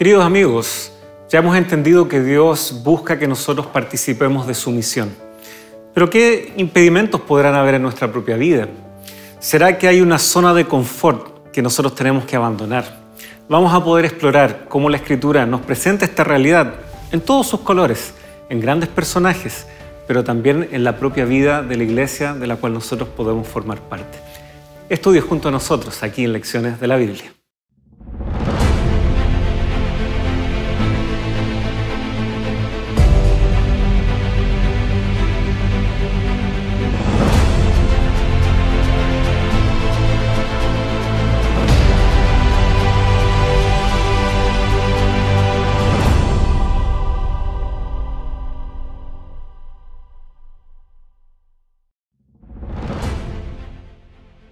Queridos amigos, ya hemos entendido que Dios busca que nosotros participemos de su misión. Pero ¿qué impedimentos podrán haber en nuestra propia vida? ¿Será que hay una zona de confort que nosotros tenemos que abandonar? Vamos a poder explorar cómo la Escritura nos presenta esta realidad en todos sus colores, en grandes personajes, pero también en la propia vida de la iglesia de la cual nosotros podemos formar parte. Estudia junto a nosotros aquí en Lecciones de la Biblia.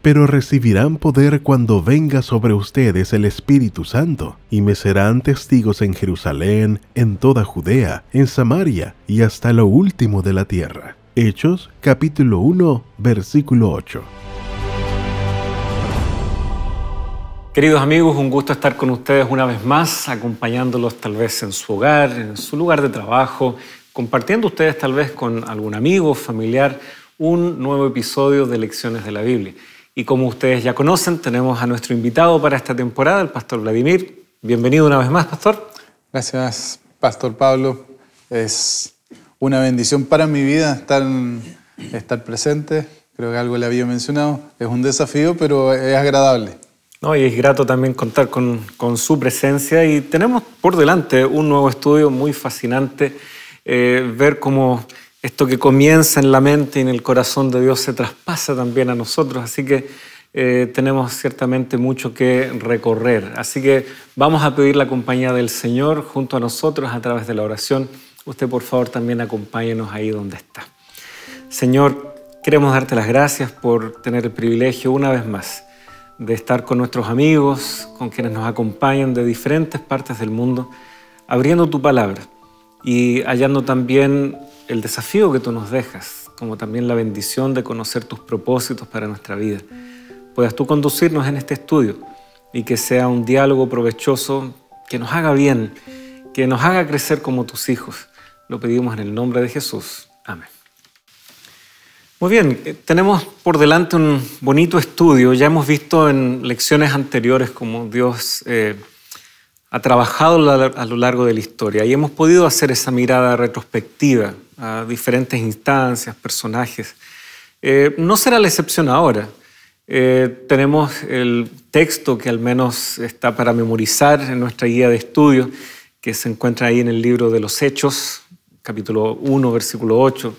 Pero recibirán poder cuando venga sobre ustedes el Espíritu Santo, y me serán testigos en Jerusalén, en toda Judea, en Samaria y hasta lo último de la tierra. Hechos, capítulo 1, versículo 8. Queridos amigos, un gusto estar con ustedes una vez más, acompañándolos tal vez en su hogar, en su lugar de trabajo, compartiendo ustedes tal vez con algún amigo, familiar, un nuevo episodio de Lecciones de la Biblia. Y como ustedes ya conocen, tenemos a nuestro invitado para esta temporada, el Pastor Vladimir. Bienvenido una vez más, Pastor. Gracias, Pastor Pablo. Es una bendición para mi vida estar presente. Creo que algo le había mencionado. Es un desafío, pero es agradable. No, y es grato también contar con su presencia. Y tenemos por delante un nuevo estudio muy fascinante, ver cómo esto que comienza en la mente y en el corazón de Dios se traspasa también a nosotros, así que tenemos ciertamente mucho que recorrer. Así que vamos a pedir la compañía del Señor junto a nosotros a través de la oración. Usted, por favor, también acompáñenos ahí donde está. Señor, queremos darte las gracias por tener el privilegio una vez más de estar con nuestros amigos, con quienes nos acompañan de diferentes partes del mundo, abriendo tu palabra y hallando también el desafío que tú nos dejas, como también la bendición de conocer tus propósitos para nuestra vida. Puedas tú conducirnos en este estudio y que sea un diálogo provechoso, que nos haga bien, que nos haga crecer como tus hijos. Lo pedimos en el nombre de Jesús. Amén. Muy bien, tenemos por delante un bonito estudio. Ya hemos visto en lecciones anteriores cómo Dios ha trabajado a lo largo de la historia y hemos podido hacer esa mirada retrospectiva a diferentes instancias, personajes. No será la excepción ahora. Tenemos el texto que al menos está para memorizar en nuestra guía de estudio, que se encuentra ahí en el libro de los Hechos, capítulo 1, versículo 8.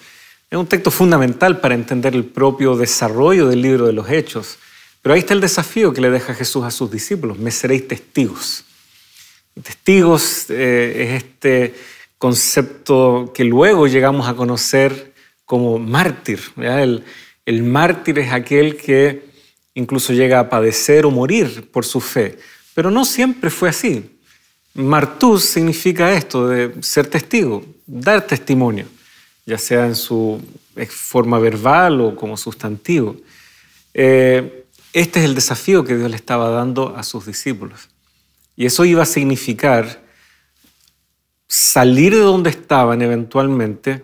Es un texto fundamental para entender el propio desarrollo del libro de los Hechos. Pero ahí está el desafío que le deja Jesús a sus discípulos: me seréis testigos. Testigos es este concepto que luego llegamos a conocer como mártir. El mártir es aquel que incluso llega a padecer o morir por su fe, pero no siempre fue así. Martus significa esto de ser testigo, dar testimonio, ya sea en su forma verbal o como sustantivo. Este es el desafío que Dios le estaba dando a sus discípulos. Y eso iba a significar salir de donde estaban eventualmente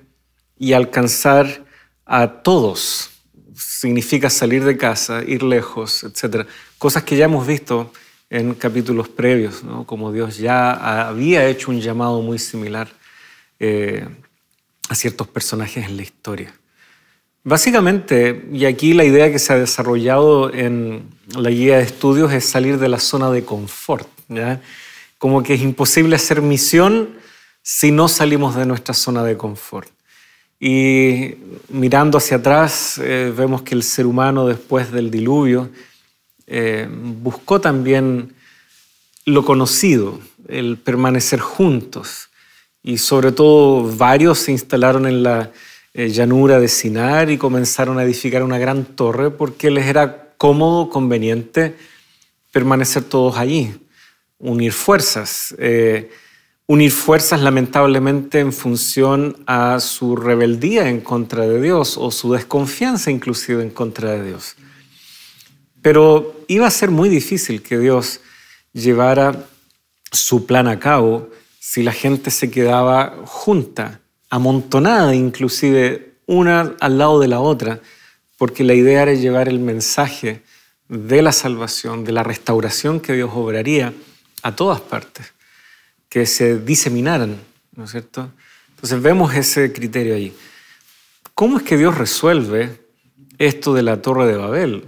y alcanzar a todos. Significa salir de casa, ir lejos, etc. Cosas que ya hemos visto en capítulos previos, ¿no? Como Dios ya había hecho un llamado muy similar a ciertos personajes en la historia. Básicamente, y aquí la idea que se ha desarrollado en la guía de estudios es salir de la zona de confort, ¿ya? Como que es imposible hacer misión si no salimos de nuestra zona de confort. Y mirando hacia atrás, vemos que el ser humano después del diluvio buscó también lo conocido, el permanecer juntos. Y sobre todo varios se instalaron en la llanura de Sinar y comenzaron a edificar una gran torre porque les era cómodo, conveniente permanecer todos allí, unir fuerzas. Unir fuerzas lamentablemente en función a su rebeldía en contra de Dios o su desconfianza inclusive en contra de Dios. Pero iba a ser muy difícil que Dios llevara su plan a cabo si la gente se quedaba junta, amontonada inclusive, una al lado de la otra, porque la idea era llevar el mensaje de la salvación, de la restauración que Dios obraría a todas partes, que se diseminaran, ¿no es cierto? Entonces vemos ese criterio allí. ¿Cómo es que Dios resuelve esto de la Torre de Babel?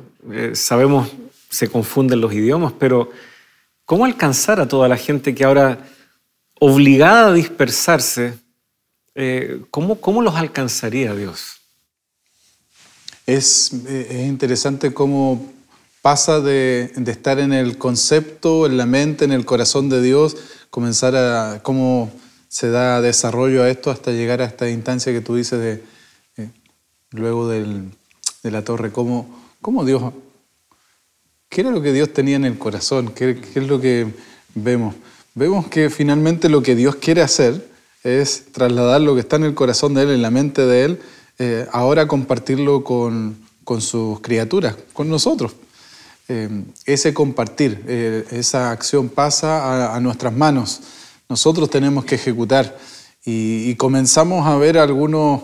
Sabemos, se confunden los idiomas, pero ¿cómo alcanzar a toda la gente que ahora, obligada a dispersarse, cómo los alcanzaría Dios? Es interesante cómo pasa de estar en el concepto, en la mente, en el corazón de Dios, cómo se da desarrollo a esto hasta llegar a esta instancia que tú dices luego de la torre. ¿Cómo Dios, qué era lo que Dios tenía en el corazón? ¿Qué es lo que vemos? Vemos que finalmente lo que Dios quiere hacer es trasladar lo que está en el corazón de Él, en la mente de Él, ahora compartirlo con sus criaturas, con nosotros. Ese compartir, esa acción pasa a nuestras manos. Nosotros tenemos que ejecutar y comenzamos a ver algunos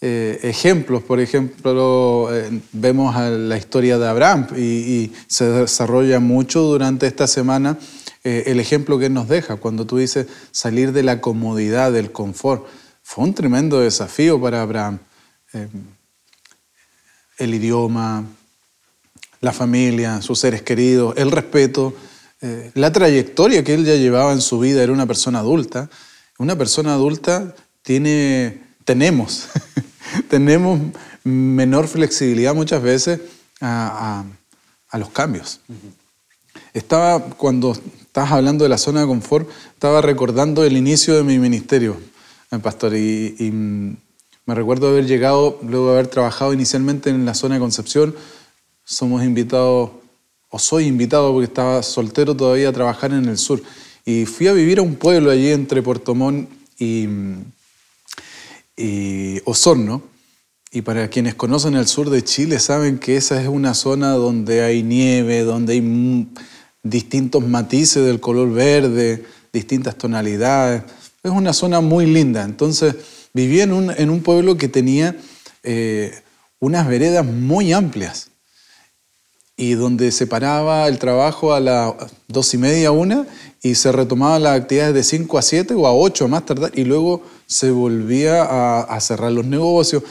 ejemplos. Por ejemplo, vemos la historia de Abraham y se desarrolla mucho durante esta semana el ejemplo que él nos deja. Cuando tú dices salir de la comodidad, del confort, fue un tremendo desafío para Abraham. El idioma, la familia, sus seres queridos, el respeto, la trayectoria que él ya llevaba en su vida. Era una persona adulta. Una persona adulta tenemos menor flexibilidad muchas veces a los cambios. Cuando estabas hablando de la zona de confort, estaba recordando el inicio de mi ministerio, pastor, y me recuerdo haber llegado, luego de haber trabajado inicialmente en la zona de Concepción. Somos invitados, o soy invitado porque estaba soltero todavía, a trabajar en el sur. Y fui a vivir a un pueblo allí entre Puerto Montt y Osorno. Y para quienes conocen el sur de Chile saben que esa es una zona donde hay nieve, donde hay distintos matices del color verde, distintas tonalidades. Es una zona muy linda. Entonces viví en un pueblo que tenía unas veredas muy amplias y donde se paraba el trabajo a las 2:30, 1, y se retomaban las actividades de 5 a 7 o a 8 a más tardar, y luego se volvía a cerrar los negocios.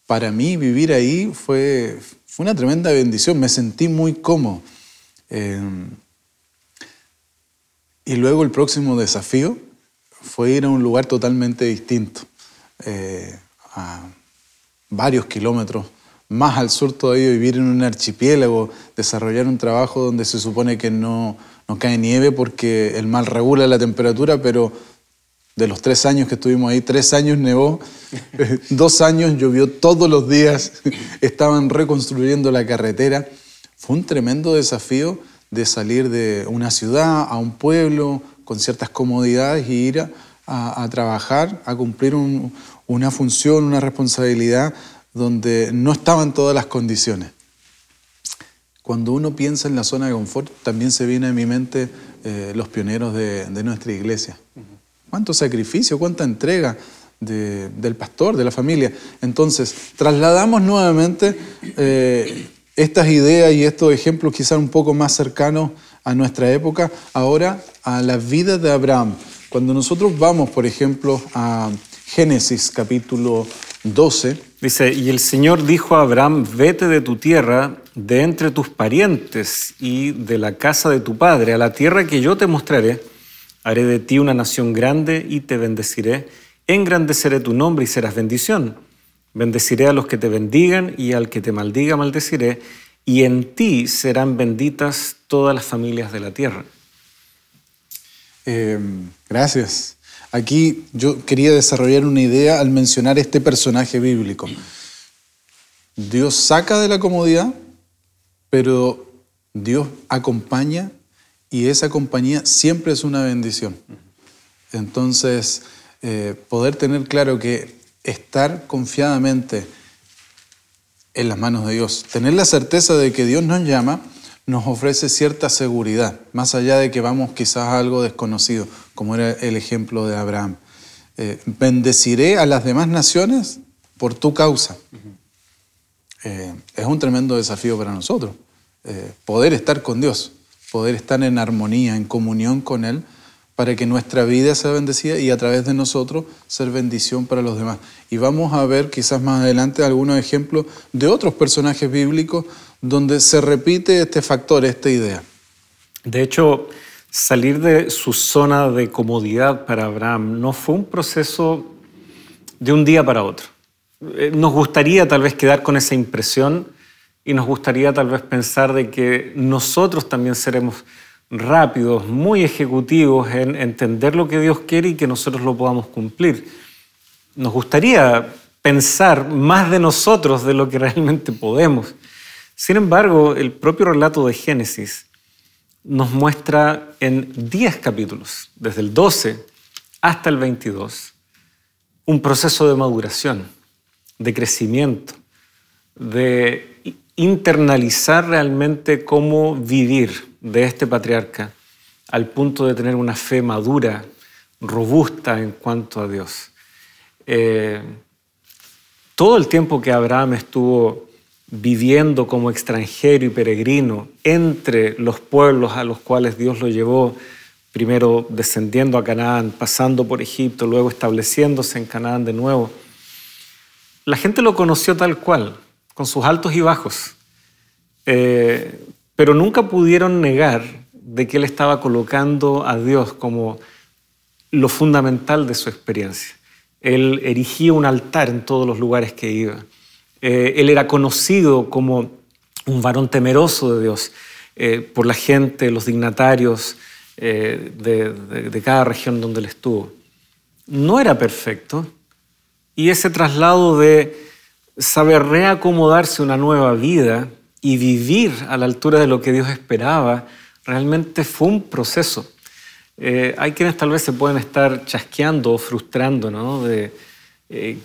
Para mí vivir ahí fue una tremenda bendición, me sentí muy cómodo. Y luego el próximo desafío fue ir a un lugar totalmente distinto, a varios kilómetros más al sur todavía, vivir en un archipiélago, desarrollar un trabajo donde se supone que no cae nieve porque el mar regula la temperatura, pero de los 3 años que estuvimos ahí, 3 años nevó, 2 años llovió todos los días, estaban reconstruyendo la carretera. Fue un tremendo desafío de salir de una ciudad a un pueblo con ciertas comodidades y ir a trabajar, a cumplir una función, una responsabilidad donde no estaban todas las condiciones. Cuando uno piensa en la zona de confort, también se viene a mi mente los pioneros de nuestra iglesia. Cuánto sacrificio, cuánta entrega del pastor, de la familia. Entonces, trasladamos nuevamente estas ideas y estos ejemplos quizás un poco más cercanos a nuestra época, ahora a la vida de Abraham. Cuando nosotros vamos, por ejemplo, a Génesis capítulo 12. Dice, y el Señor dijo a Abraham, vete de tu tierra, de entre tus parientes y de la casa de tu padre, a la tierra que yo te mostraré. Haré de ti una nación grande y te bendeciré. Engrandeceré tu nombre y serás bendición. Bendeciré a los que te bendigan y al que te maldiga maldeciré. Y en ti serán benditas todas las familias de la tierra. Gracias. Aquí yo quería desarrollar una idea al mencionar este personaje bíblico. Dios saca de la comodidad, pero Dios acompaña y esa compañía siempre es una bendición. Entonces, poder tener claro que estar confiadamente en las manos de Dios, tener la certeza de que Dios nos llama, nos ofrece cierta seguridad, más allá de que vamos quizás a algo desconocido, como era el ejemplo de Abraham. Bendeciré a las demás naciones por tu causa. Es un tremendo desafío para nosotros, poder estar con Dios, poder estar en armonía, en comunión con Él, para que nuestra vida sea bendecida y a través de nosotros ser bendición para los demás. Y vamos a ver quizás más adelante algunos ejemplos de otros personajes bíblicos donde se repite este factor, esta idea. De hecho, salir de su zona de comodidad para Abraham no fue un proceso de un día para otro. Nos gustaría tal vez quedar con esa impresión y nos gustaría tal vez pensar de que nosotros también seremos rápidos, muy ejecutivos en entender lo que Dios quiere y que nosotros lo podamos cumplir. Nos gustaría pensar más de nosotros de lo que realmente podemos. Sin embargo, el propio relato de Génesis nos muestra en 10 capítulos, desde el 12 hasta el 22, un proceso de maduración, de crecimiento, de internalizar realmente cómo vivir de este patriarca al punto de tener una fe madura, robusta en cuanto a Dios. Todo el tiempo que Abraham estuvo viviendo como extranjero y peregrino entre los pueblos a los cuales Dios lo llevó, primero descendiendo a Canaán, pasando por Egipto, luego estableciéndose en Canaán de nuevo, la gente lo conoció tal cual, con sus altos y bajos, pero nunca pudieron negar de que él estaba colocando a Dios como lo fundamental de su experiencia. Él erigía un altar en todos los lugares que iba. Él era conocido como un varón temeroso de Dios por la gente, los dignatarios de cada región donde él estuvo. No era perfecto y ese traslado de saber reacomodarse a una nueva vida y vivir a la altura de lo que Dios esperaba realmente fue un proceso. Hay quienes tal vez se pueden estar chasqueando o frustrando, ¿no?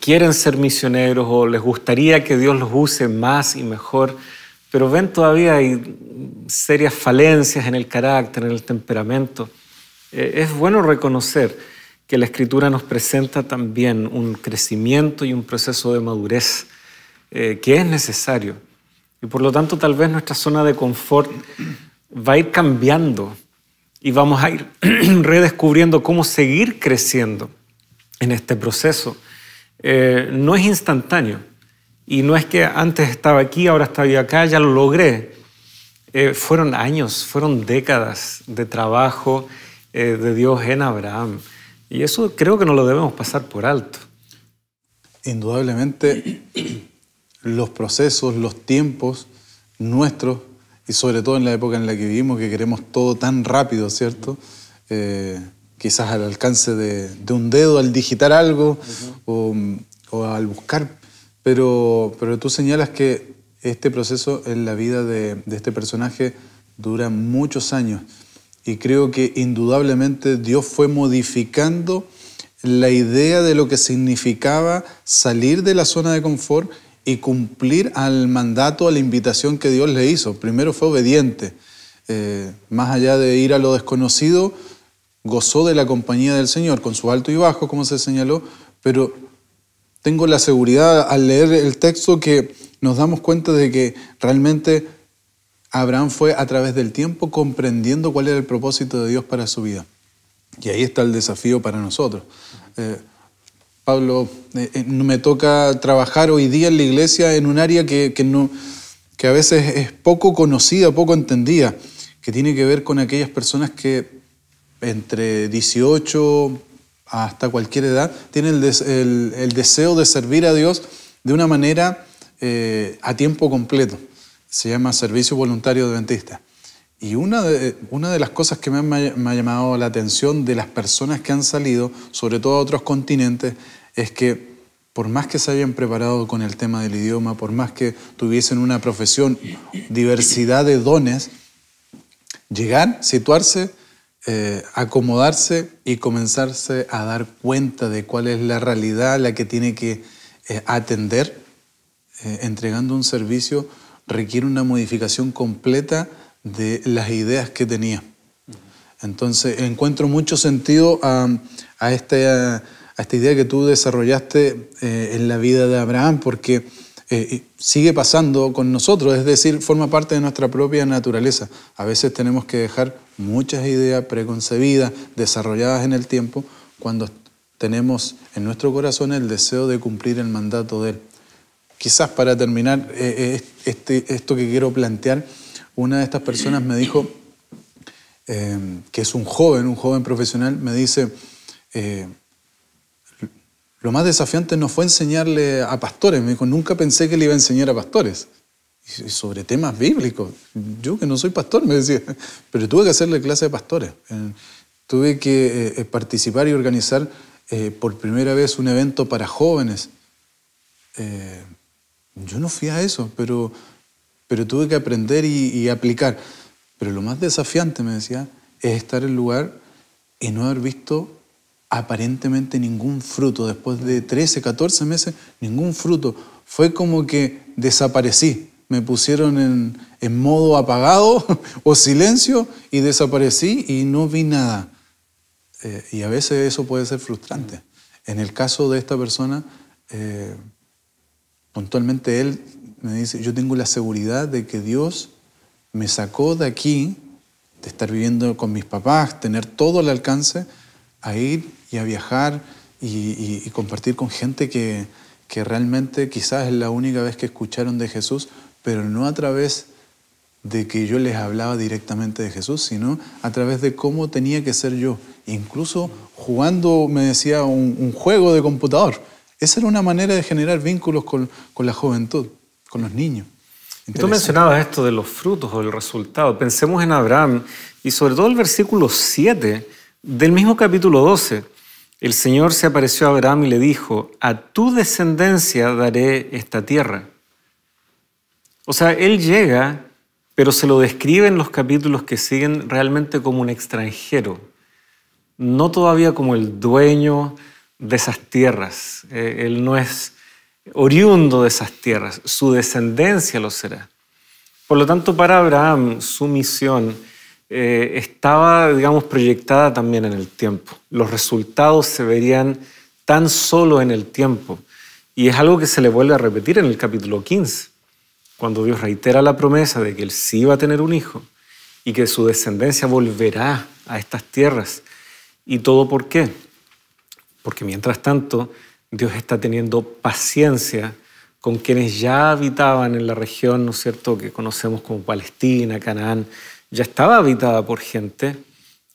Quieren ser misioneros o les gustaría que Dios los use más y mejor, pero ven todavía hay serias falencias en el carácter, en el temperamento. Es bueno reconocer que la Escritura nos presenta también un crecimiento y un proceso de madurez que es necesario. Y por lo tanto tal vez nuestra zona de confort va a ir cambiando y vamos a ir redescubriendo cómo seguir creciendo en este proceso. No es instantáneo y no es que antes estaba aquí, ahora estoy acá, ya lo logré. Fueron años, fueron décadas de trabajo de Dios en Abraham y eso creo que no lo debemos pasar por alto. Indudablemente los procesos, los tiempos nuestros y sobre todo en la época en la que vivimos, que queremos todo tan rápido, ¿cierto? Quizás al alcance de un dedo al digitar algo o al buscar. Pero tú señalas que este proceso en la vida de este personaje dura muchos años. Y creo que indudablemente Dios fue modificando la idea de lo que significaba salir de la zona de confort y cumplir al mandato, a la invitación que Dios le hizo. Primero fue obediente. Más allá de ir a lo desconocido, gozó de la compañía del Señor, con su alto y bajo, como se señaló, pero tengo la seguridad al leer el texto que nos damos cuenta de que realmente Abraham fue a través del tiempo comprendiendo cuál era el propósito de Dios para su vida. Y ahí está el desafío para nosotros. Pablo, me toca trabajar hoy día en la iglesia en un área que a veces es poco conocida, poco entendida, que tiene que ver con aquellas personas que entre 18 hasta cualquier edad tienen el deseo de servir a Dios de una manera a tiempo completo. Se llama Servicio Voluntario Adventista. Y una de las cosas que me ha llamado la atención de las personas que han salido, sobre todo a otros continentes, es que por más que se hayan preparado con el tema del idioma, por más que tuviesen una profesión, diversidad de dones, llegar, situarse, acomodarse y comenzarse a dar cuenta de cuál es la realidad a la que tiene que entregando un servicio, requiere una modificación completa de las ideas que tenía. Entonces encuentro mucho sentido a esta idea que tú desarrollaste en la vida de Abraham, porque sigue pasando con nosotros, es decir, forma parte de nuestra propia naturaleza. A veces tenemos que dejar muchas ideas preconcebidas, desarrolladas en el tiempo, cuando tenemos en nuestro corazón el deseo de cumplir el mandato de Él. Quizás para terminar esto que quiero plantear, una de estas personas me dijo, que es un joven profesional, me dice, lo más desafiante no fue enseñarle a pastores. Me dijo, nunca pensé que le iba a enseñar a pastores. Y sobre temas bíblicos. Yo que no soy pastor, me decía, pero tuve que hacerle clase de pastores. Tuve que participar y organizar por primera vez un evento para jóvenes. Yo no fui a eso, pero tuve que aprender y aplicar. Pero lo más desafiante, me decía, es estar en el lugar y no haber visto aparentemente ningún fruto. Después de 13, 14 meses, ningún fruto. Fue como que desaparecí. Me pusieron en modo apagado o silencio y desaparecí y no vi nada. Y a veces eso puede ser frustrante. En el caso de esta persona, puntualmente él me dice, yo tengo la seguridad de que Dios me sacó de aquí, de estar viviendo con mis papás, tener todo al alcance, a ir y a viajar y compartir con gente que realmente quizás es la única vez que escucharon de Jesús, pero no a través de que yo les hablaba directamente de Jesús, sino a través de cómo tenía que ser yo. Incluso jugando, me decía, un juego de computador. Esa era una manera de generar vínculos con la juventud, con los niños. Tú mencionabas esto de los frutos o el resultado. Pensemos en Abraham y sobre todo el versículo 7 del mismo capítulo 12. El Señor se apareció a Abraham y le dijo, a tu descendencia daré esta tierra. O sea, él llega, pero se lo describe en los capítulos que siguen realmente como un extranjero, no todavía como el dueño de esas tierras. Él no es oriundo de esas tierras, su descendencia lo será. Por lo tanto, para Abraham, su misión estaba, digamos, proyectada también en el tiempo. Los resultados se verían tan solo en el tiempo. Y es algo que se le vuelve a repetir en el capítulo 15, cuando Dios reitera la promesa de que él sí iba a tener un hijo y que su descendencia volverá a estas tierras. ¿Y todo por qué? Porque mientras tanto, Dios está teniendo paciencia con quienes ya habitaban en la región, ¿no es cierto?, que conocemos como Palestina, Canaán. Ya estaba habitada por gente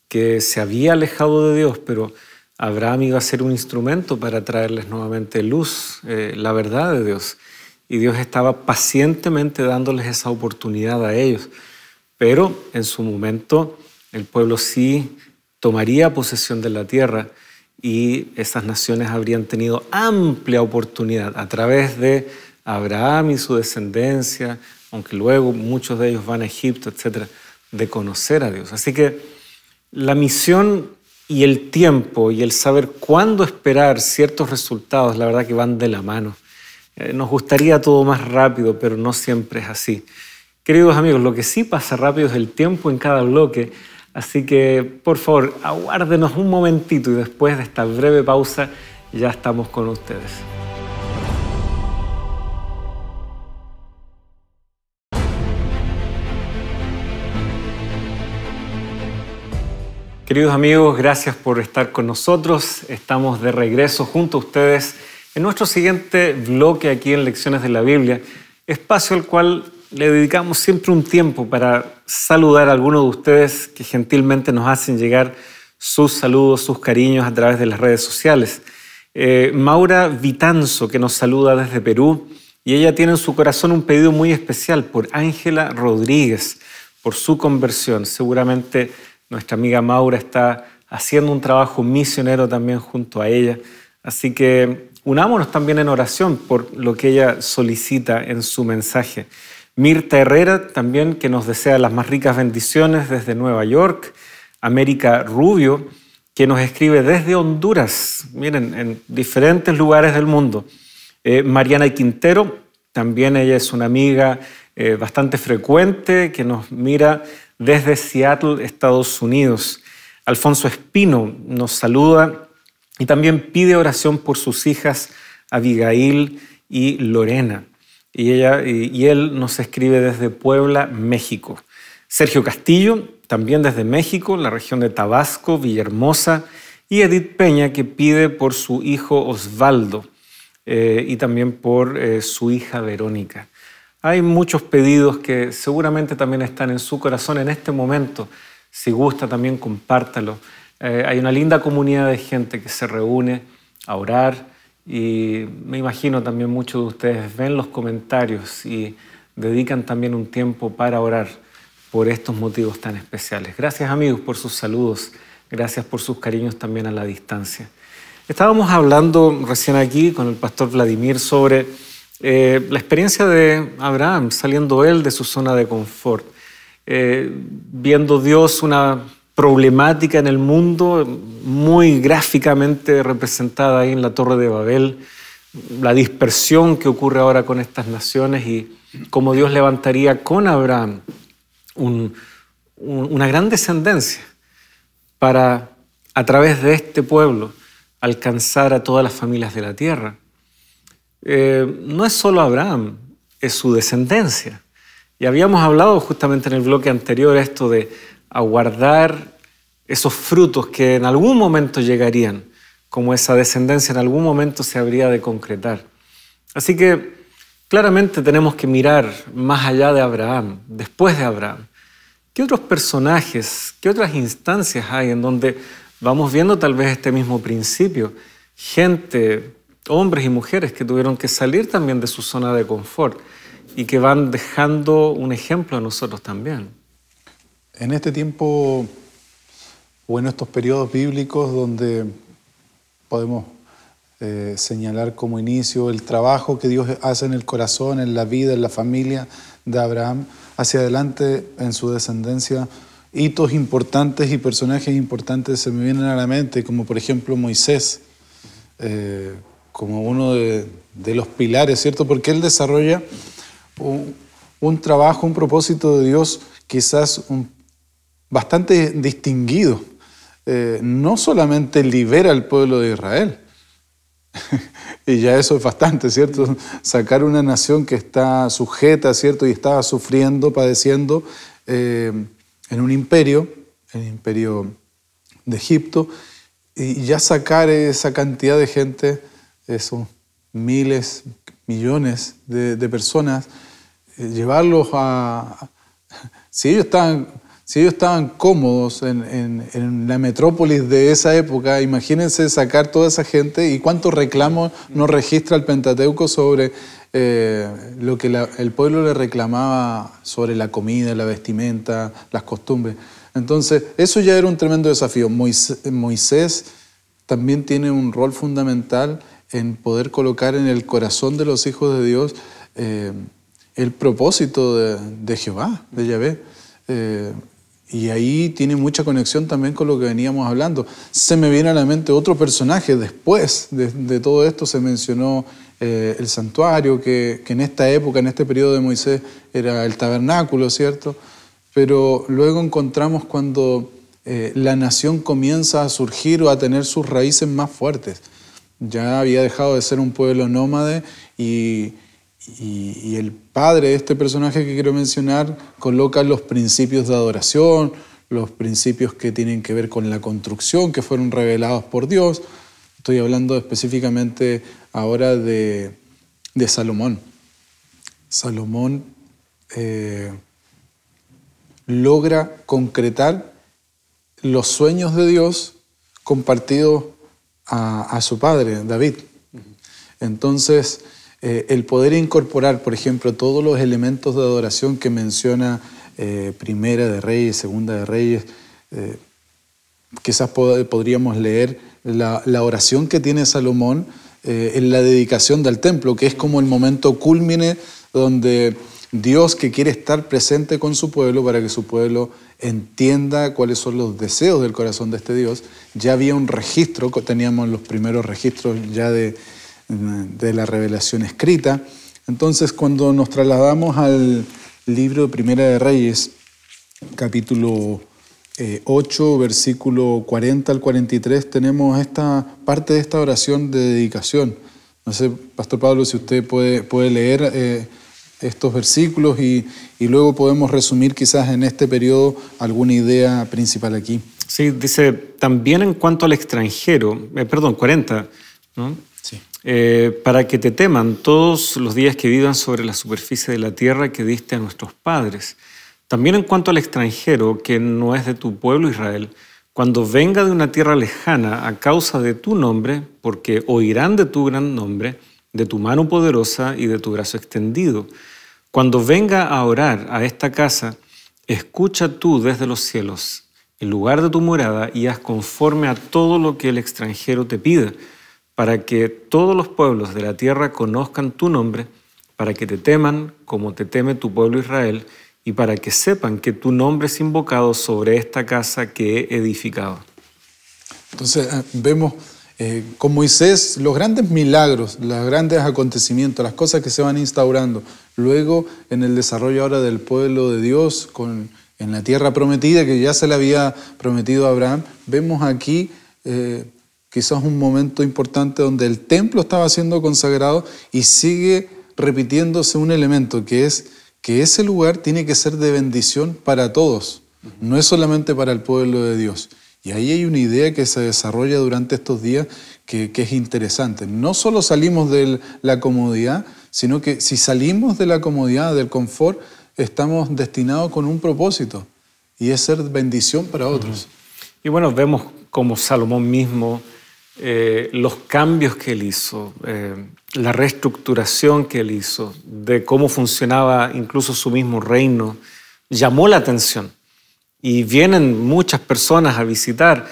que se había alejado de Dios, pero Abraham iba a ser un instrumento para traerles nuevamente luz, la verdad de Dios. Y Dios estaba pacientemente dándoles esa oportunidad a ellos. Pero en su momento el pueblo sí tomaría posesión de la tierra y esas naciones habrían tenido amplia oportunidad a través de Abraham y su descendencia, aunque luego muchos de ellos van a Egipto, etcétera, de conocer a Dios. Así que la misión y el tiempo y el saber cuándo esperar ciertos resultados, la verdad que van de la mano. Nos gustaría todo más rápido, pero no siempre es así. Queridos amigos, lo que sí pasa rápido es el tiempo en cada bloque, así que por favor, aguárdenos un momentito y después de esta breve pausa ya estamos con ustedes. Queridos amigos, gracias por estar con nosotros. Estamos de regreso junto a ustedes en nuestro siguiente bloque aquí en Lecciones de la Biblia, espacio al cual le dedicamos siempre un tiempo para saludar a algunos de ustedes que gentilmente nos hacen llegar sus saludos, sus cariños a través de las redes sociales. Maura Vitanzo, que nos saluda desde Perú, y ella tiene en su corazón un pedido muy especial por Ángela Rodríguez, por su conversión. Seguramente nuestra amiga Maura está haciendo un trabajo misionero también junto a ella. Así que unámonos también en oración por lo que ella solicita en su mensaje. Mirta Herrera también, que nos desea las más ricas bendiciones desde Nueva York. América Rubio, que nos escribe desde Honduras, miren, en diferentes lugares del mundo. Mariana Quintero, también ella es una amiga bastante frecuente, que nos mira desde Seattle, Estados Unidos. Alfonso Espino nos saluda y también pide oración por sus hijas Abigail y Lorena. Y él nos escribe desde Puebla, México. Sergio Castillo, también desde México, la región de Tabasco, Villahermosa, y Edith Peña, que pide por su hijo Osvaldo y también por su hija Verónica. Hay muchos pedidos que seguramente también están en su corazón en este momento. Si gusta, también compártalo. Hay una linda comunidad de gente que se reúne a orar y me imagino también muchos de ustedes ven los comentarios y dedican también un tiempo para orar por estos motivos tan especiales. Gracias, amigos, por sus saludos. Gracias por sus cariños también a la distancia. Estábamos hablando recién aquí con el pastor Vladimir sobre la experiencia de Abraham, saliendo él de su zona de confort, viendo Dios una problemática en el mundo muy gráficamente representada ahí en la Torre de Babel, la dispersión que ocurre ahora con estas naciones y cómo Dios levantaría con Abraham una gran descendencia para, a través de este pueblo, alcanzar a todas las familias de la tierra. No es solo Abraham, es su descendencia. Y habíamos hablado justamente en el bloque anterior esto de aguardar esos frutos que en algún momento llegarían, como esa descendencia en algún momento se habría de concretar. Así que claramente tenemos que mirar más allá de Abraham, después de Abraham. ¿Qué otros personajes, qué otras instancias hay en donde vamos viendo tal vez este mismo principio? Gente, hombres y mujeres que tuvieron que salir también de su zona de confort y que van dejando un ejemplo a nosotros también. En este tiempo o en estos periodos bíblicos donde podemos señalar como inicio el trabajo que Dios hace en el corazón, en la vida, en la familia de Abraham, hacia adelante en su descendencia, hitos importantes y personajes importantes se me vienen a la mente, como por ejemplo Moisés, como uno de los pilares, ¿cierto? Porque él desarrolla un trabajo, un propósito de Dios quizás bastante distinguido. No solamente libera al pueblo de Israel, y ya eso es bastante, ¿cierto? Sacar una nación que está sujeta, ¿cierto? Y estaba sufriendo, padeciendo en un imperio, el imperio de Egipto, y ya sacar esa cantidad de gente, esos miles, millones de personas, llevarlos a... Si ellos estaban cómodos en la metrópolis de esa época, imagínense sacar toda esa gente y cuántos reclamos nos registra el Pentateuco sobre lo que el pueblo le reclamaba sobre la comida, la vestimenta, las costumbres. Entonces, eso ya era un tremendo desafío. Moisés también tiene un rol fundamental en poder colocar en el corazón de los hijos de Dios el propósito de Jehová, de Yahvé. Y ahí tiene mucha conexión también con lo que veníamos hablando. Se me viene a la mente otro personaje. Después de todo esto se mencionó el santuario, que en esta época, en este periodo de Moisés, era el tabernáculo, ¿cierto? Pero luego encontramos cuando la nación comienza a surgir o a tener sus raíces más fuertes. Ya había dejado de ser un pueblo nómade y el padre de este personaje que quiero mencionar coloca los principios de adoración, los principios que tienen que ver con la construcción, que fueron revelados por Dios. Estoy hablando específicamente ahora de Salomón. Salomón logra concretar los sueños de Dios compartidos a su padre, David. Entonces, el poder incorporar, por ejemplo, todos los elementos de adoración que menciona Primera de Reyes, Segunda de Reyes, quizás podríamos leer la oración que tiene Salomón en la dedicación del templo, que es como el momento cúlmine donde Dios, que quiere estar presente con su pueblo para que su pueblo entienda cuáles son los deseos del corazón de este Dios. Ya había un registro, teníamos los primeros registros ya de la revelación escrita. Entonces, cuando nos trasladamos al libro de Primera de Reyes, capítulo 8, versículo 40 al 43, tenemos esta parte de esta oración de dedicación. No sé, Pastor Pablo, si usted puede leer estos versículos y luego podemos resumir quizás en este periodo alguna idea principal aquí. Sí, dice, también en cuanto al extranjero, 40, ¿no? Sí. Para que te teman todos los días que vivan sobre la superficie de la tierra que diste a nuestros padres. También en cuanto al extranjero, que no es de tu pueblo Israel, cuando venga de una tierra lejana a causa de tu nombre, porque oirán de tu gran nombre, de tu mano poderosa y de tu brazo extendido. Cuando venga a orar a esta casa, escucha tú desde los cielos, en lugar de tu morada, y haz conforme a todo lo que el extranjero te pida, para que todos los pueblos de la tierra conozcan tu nombre, para que te teman como te teme tu pueblo Israel, y para que sepan que tu nombre es invocado sobre esta casa que he edificado. Entonces vemos con Moisés los grandes milagros, los grandes acontecimientos, las cosas que se van instaurando. Luego en el desarrollo ahora del pueblo de Dios en la tierra prometida que ya se le había prometido a Abraham, vemos aquí quizás un momento importante donde el templo estaba siendo consagrado y sigue repitiéndose un elemento que es que ese lugar tiene que ser de bendición para todos, no es solamente para el pueblo de Dios. Y ahí hay una idea que se desarrolla durante estos días que es interesante. No solo salimos de la comodidad, sino que si salimos de la comodidad, del confort, estamos destinados con un propósito, y es ser bendición para otros. Y bueno, vemos como Salomón mismo, los cambios que él hizo, la reestructuración que él hizo, de cómo funcionaba incluso su mismo reino, llamó la atención. Y vienen muchas personas a visitar.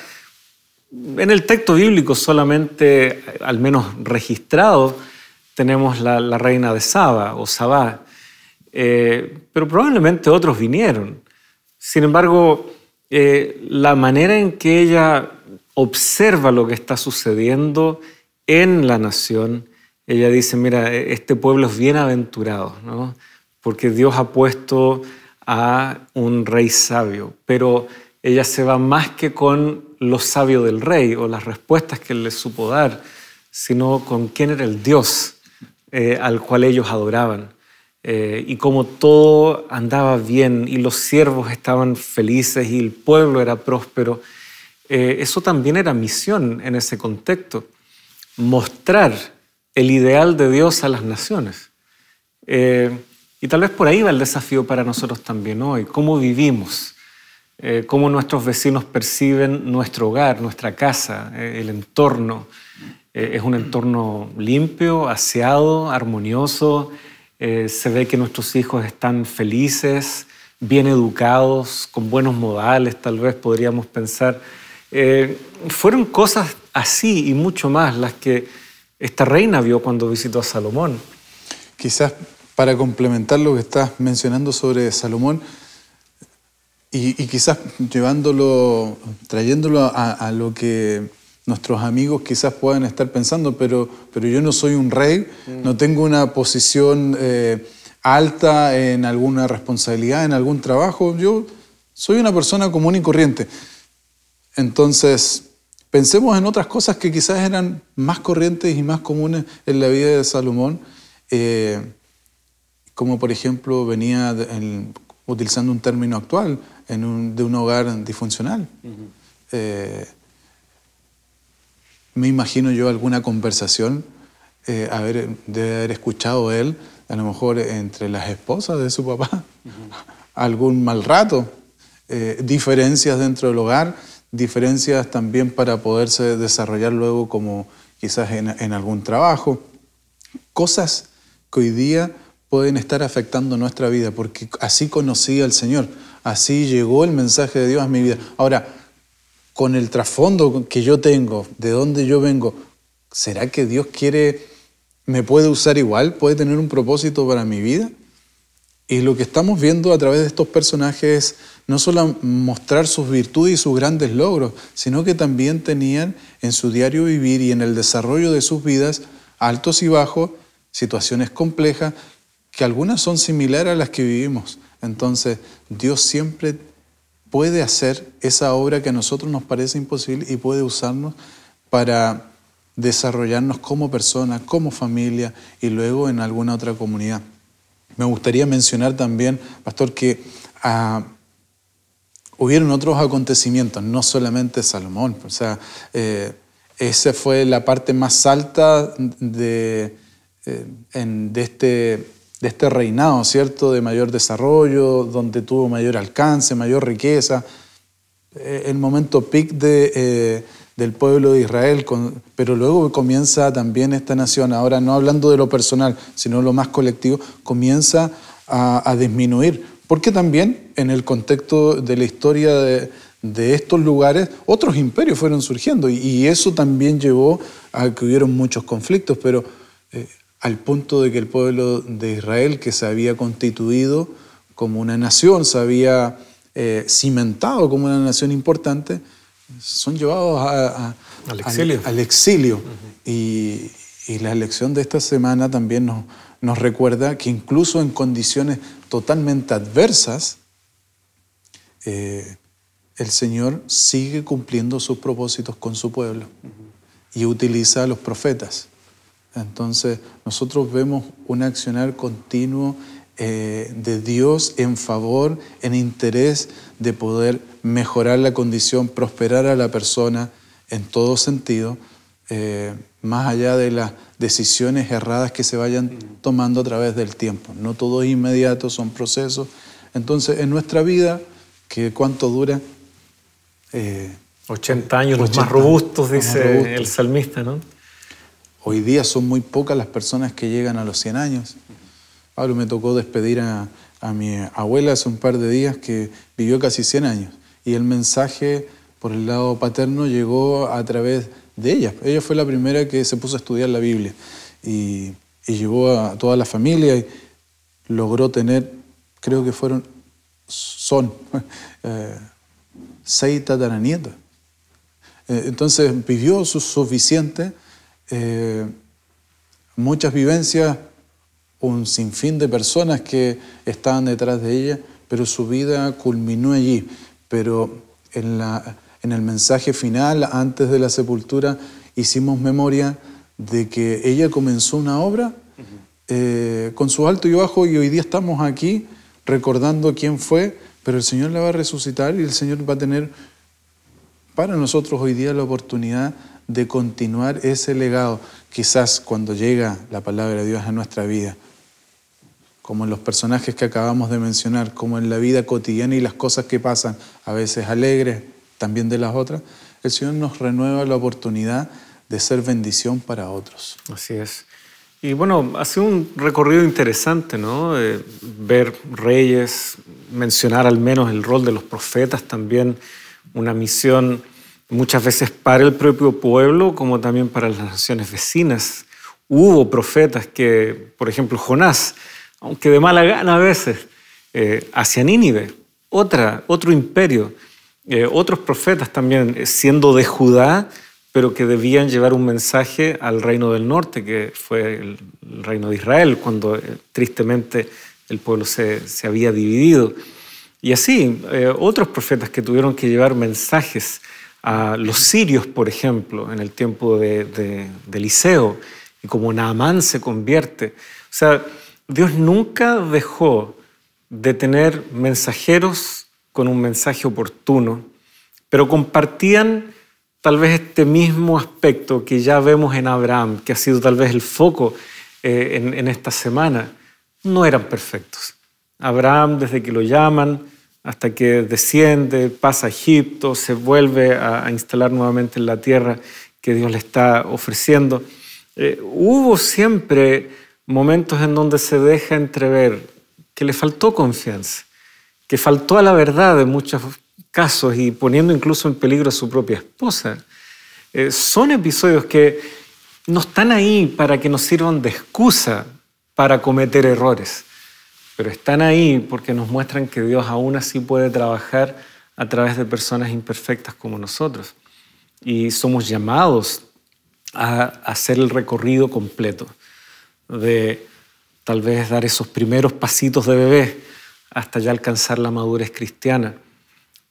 En el texto bíblico solamente, al menos registrado, tenemos la reina de Saba o Sabá, pero probablemente otros vinieron. Sin embargo, la manera en que ella observa lo que está sucediendo en la nación, ella dice, mira, este pueblo es bienaventurado, ¿no? Porque Dios ha puesto a un rey sabio, pero ella se va más que con lo sabio del rey o las respuestas que él les supo dar, sino con quién era el Dios al cual ellos adoraban, y cómo todo andaba bien y los siervos estaban felices y el pueblo era próspero. Eso también era misión en ese contexto, mostrar el ideal de Dios a las naciones. Y tal vez por ahí va el desafío para nosotros también hoy, cómo vivimos, cómo nuestros vecinos perciben nuestro hogar, nuestra casa, el entorno. Es un entorno limpio, aseado, armonioso, se ve que nuestros hijos están felices, bien educados, con buenos modales, tal vez podríamos pensar. Fueron cosas así y mucho más las que esta reina vio cuando visitó a Salomón. Quizás para complementar lo que estás mencionando sobre Salomón y quizás trayéndolo a lo que nuestros amigos quizás puedan estar pensando, pero yo no soy un rey, no tengo una posición alta en alguna responsabilidad, en algún trabajo, yo soy una persona común y corriente. Entonces, pensemos en otras cosas que quizás eran más corrientes y más comunes en la vida de Salomón, como por ejemplo venía utilizando un término actual, de un hogar disfuncional. Me imagino yo alguna conversación de haber escuchado él, a lo mejor entre las esposas de su papá, algún mal rato, diferencias dentro del hogar, diferencias también para poderse desarrollar luego como quizás en algún trabajo. Cosas que hoy día pueden estar afectando nuestra vida, porque así conocí al Señor, así llegó el mensaje de Dios a mi vida. Ahora, con el trasfondo que yo tengo, de dónde yo vengo, ¿será que Dios me puede usar igual? ¿Puede tener un propósito para mi vida? Y lo que estamos viendo a través de estos personajes es no solo mostrar sus virtudes y sus grandes logros, sino que también tenían en su diario vivir y en el desarrollo de sus vidas altos y bajos, situaciones complejas, que algunas son similares a las que vivimos. Entonces, Dios siempre puede hacer esa obra que a nosotros nos parece imposible y puede usarnos para desarrollarnos como personas, como familia y luego en alguna otra comunidad. Me gustaría mencionar también, pastor, que hubieron otros acontecimientos, no solamente Salomón. O sea, esa fue la parte más alta de este reinado, ¿cierto? De mayor desarrollo, donde tuvo mayor alcance, mayor riqueza. El momento peak del pueblo de Israel, pero luego comienza también esta nación, ahora no hablando de lo personal, sino lo más colectivo, comienza a disminuir. Porque también en el contexto de la historia de estos lugares, otros imperios fueron surgiendo y eso también llevó a que hubieron muchos conflictos, pero al punto de que el pueblo de Israel, que se había constituido como una nación, se había cimentado como una nación importante, son llevados al exilio. Uh-huh. Y la lección de esta semana también nos recuerda que incluso en condiciones totalmente adversas, el Señor sigue cumpliendo sus propósitos con su pueblo. Uh-huh. Y utiliza a los profetas. Entonces nosotros vemos un accionar continuo de Dios en favor, en interés de poder mejorar la condición, prosperar a la persona en todo sentido, más allá de las decisiones erradas que se vayan tomando a través del tiempo. No todo es inmediato, son procesos. Entonces en nuestra vida, que ¿cuánto dura? 80 años, los más robustos, dice el salmista, ¿no? Hoy día son muy pocas las personas que llegan a los 100 años. Pablo, me tocó despedir a mi abuela hace un par de días que vivió casi 100 años. Y el mensaje por el lado paterno llegó a través de ella. Ella fue la primera que se puso a estudiar la Biblia. Y llevó a toda la familia y logró tener, creo que son 6 tataranietos. Entonces vivió suficiente. Muchas vivencias, un sinfín de personas que estaban detrás de ella, pero su vida culminó allí. Pero en el mensaje final, antes de la sepultura, hicimos memoria de que ella comenzó una obra con su alto y bajo, y hoy día estamos aquí recordando quién fue, pero el Señor la va a resucitar y el Señor va a tener para nosotros hoy día la oportunidad de continuar ese legado. Quizás cuando llega la palabra de Dios a nuestra vida, como en los personajes que acabamos de mencionar, como en la vida cotidiana y las cosas que pasan, a veces alegres, también de las otras, el Señor nos renueva la oportunidad de ser bendición para otros. Así es. Y bueno, ha sido un recorrido interesante, ¿no? Ver reyes, mencionar al menos el rol de los profetas, también una misión muchas veces para el propio pueblo, como también para las naciones vecinas. Hubo profetas que, por ejemplo, Jonás, aunque de mala gana a veces, hacia Nínive, otro imperio, otros profetas también siendo de Judá, pero que debían llevar un mensaje al reino del norte, que fue el reino de Israel, cuando tristemente el pueblo se había dividido. Y así, otros profetas que tuvieron que llevar mensajes a los sirios, por ejemplo, en el tiempo de Eliseo, y como Naamán se convierte. O sea, Dios nunca dejó de tener mensajeros con un mensaje oportuno, pero compartían tal vez este mismo aspecto que ya vemos en Abraham, que ha sido tal vez el foco en esta semana. No eran perfectos. Abraham, desde que lo llaman hasta que desciende, pasa a Egipto, se vuelve a instalar nuevamente en la tierra que Dios le está ofreciendo. Hubo siempre momentos en donde se deja entrever que le faltó confianza, que faltó a la verdad en muchos casos y poniendo incluso en peligro a su propia esposa. Son episodios que no están ahí para que nos sirvan de excusa para cometer errores, pero están ahí porque nos muestran que Dios aún así puede trabajar a través de personas imperfectas como nosotros. Y somos llamados a hacer el recorrido completo, de tal vez dar esos primeros pasitos de bebé hasta ya alcanzar la madurez cristiana.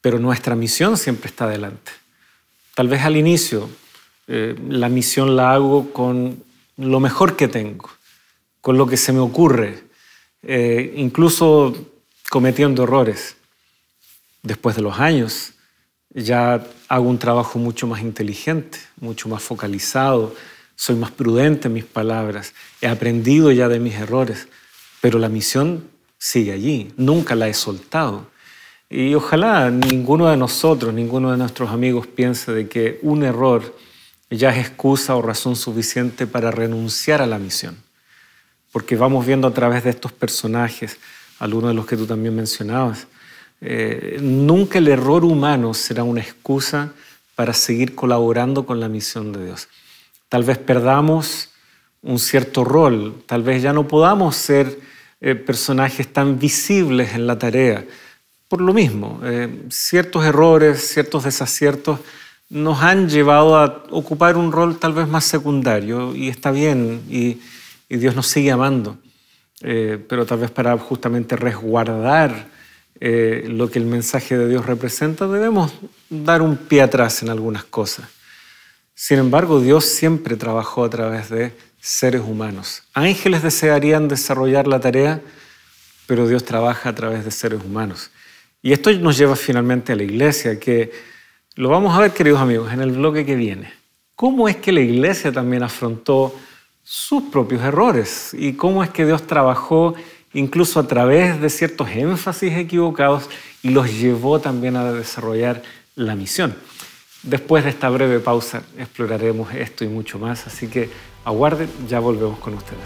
pero nuestra misión siempre está adelante. Tal vez al inicio la misión la hago con lo mejor que tengo, con lo que se me ocurre, incluso cometiendo errores. Después de los años ya hago un trabajo mucho más inteligente, mucho más focalizado, soy más prudente en mis palabras, he aprendido ya de mis errores, pero la misión sigue allí, nunca la he soltado. Y ojalá ninguno de nosotros, ninguno de nuestros amigos piense de que un error ya es excusa o razón suficiente para renunciar a la misión. Porque vamos viendo a través de estos personajes, algunos de los que tú también mencionabas, nunca el error humano será una excusa para seguir colaborando con la misión de Dios. Tal vez perdamos un cierto rol, tal vez ya no podamos ser personajes tan visibles en la tarea. Por lo mismo, ciertos errores, ciertos desaciertos nos han llevado a ocupar un rol tal vez más secundario y está bien y Dios nos sigue amando, pero tal vez para justamente resguardar lo que el mensaje de Dios representa debemos dar un pie atrás en algunas cosas. Sin embargo, Dios siempre trabajó a través de seres humanos. Ángeles desearían desarrollar la tarea, pero Dios trabaja a través de seres humanos. Y esto nos lleva finalmente a la iglesia, que lo vamos a ver, queridos amigos, en el bloque que viene. ¿Cómo es que la iglesia también afrontó sus propios errores? ¿Y cómo es que Dios trabajó incluso a través de ciertos énfasis equivocados y los llevó también a desarrollar la misión? Después de esta breve pausa exploraremos esto y mucho más, así que aguarden, ya volvemos con ustedes.